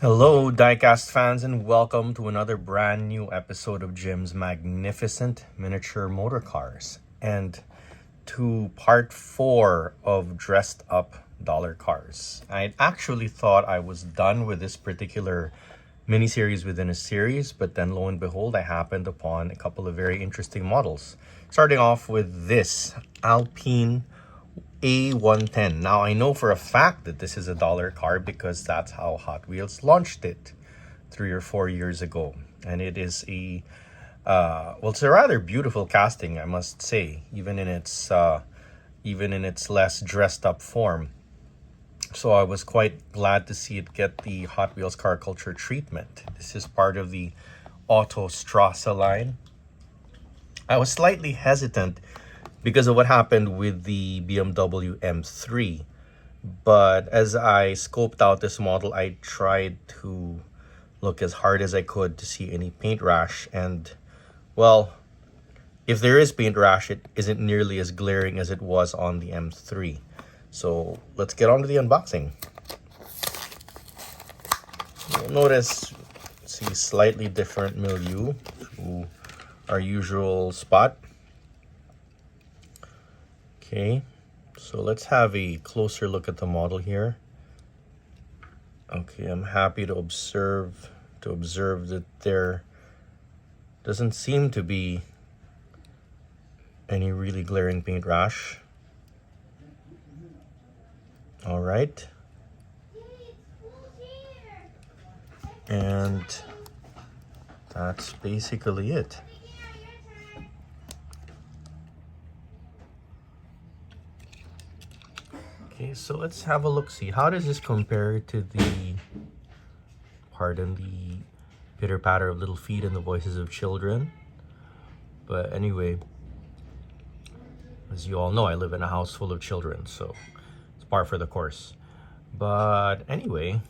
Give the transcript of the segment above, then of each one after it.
Hello, diecast fans, and welcome to another brand new episode of Jim's Magnificent Miniature Motor Cars and to part 4 of Dressed Up Dollar Cars. I actually thought I was done with this particular mini-series within a series, but then lo and behold, I happened upon a couple of very interesting models. Starting off with this Alpine A110. Now, I know for a fact that this is a dollar car because that's how Hot Wheels launched it 3 or 4 years ago. And it is it's a rather beautiful casting, I must say, even in its less dressed up form. So I was quite glad to see it get the Hot Wheels car culture treatment. This is part of the Autostrasse line. I was slightly hesitant because of what happened with the BMW M3. But as I scoped out this model, I tried to look as hard as I could to see any paint rash. And, well, if there is paint rash, it isn't nearly as glaring as it was on the M3. So let's get on to the unboxing. You'll notice, see, slightly different milieu to our usual spot. Okay, so let's have a closer look at the model here. Okay, I'm happy to observe that there doesn't seem to be any really glaring paint rash. All right. And that's basically it. Okay, so let's have a look-see. How does this compare to the, pardon the pitter-patter of little feet and the voices of children? But anyway, as you all know, I live in a house full of children, so it's par for the course. But anyway,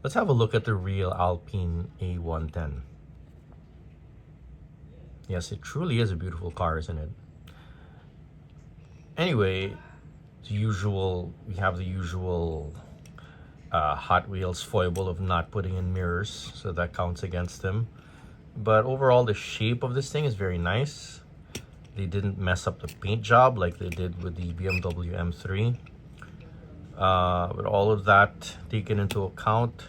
let's have a look at the real Alpine A110. Yes, it truly is a beautiful car, isn't it? Anyway, we have the usual Hot Wheels foible of not putting in mirrors, so that counts against them. But overall, the shape of this thing is very nice. They didn't mess up the paint job like they did with the BMW M3. But all of that taken into account,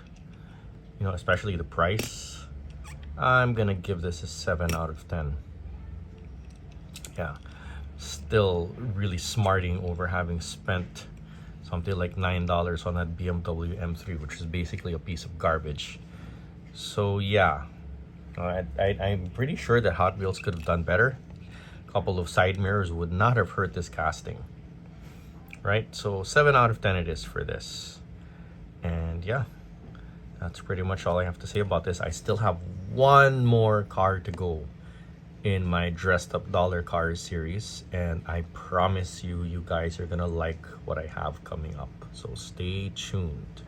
you know, especially the price, I'm gonna give this a 7 out of 10. Yeah. Still really smarting over having spent something like $9 on that BMW M3, which is basically a piece of garbage. So yeah, I'm pretty sure that Hot Wheels could have done better. A couple of side mirrors would not have hurt this casting, right? So 7 out of 10 it is for this. And yeah, that's pretty much all I have to say about this. I still have one more car to go in my Dressed Up Dollar Cars series, and I promise you guys are gonna like what I have coming up, so stay tuned.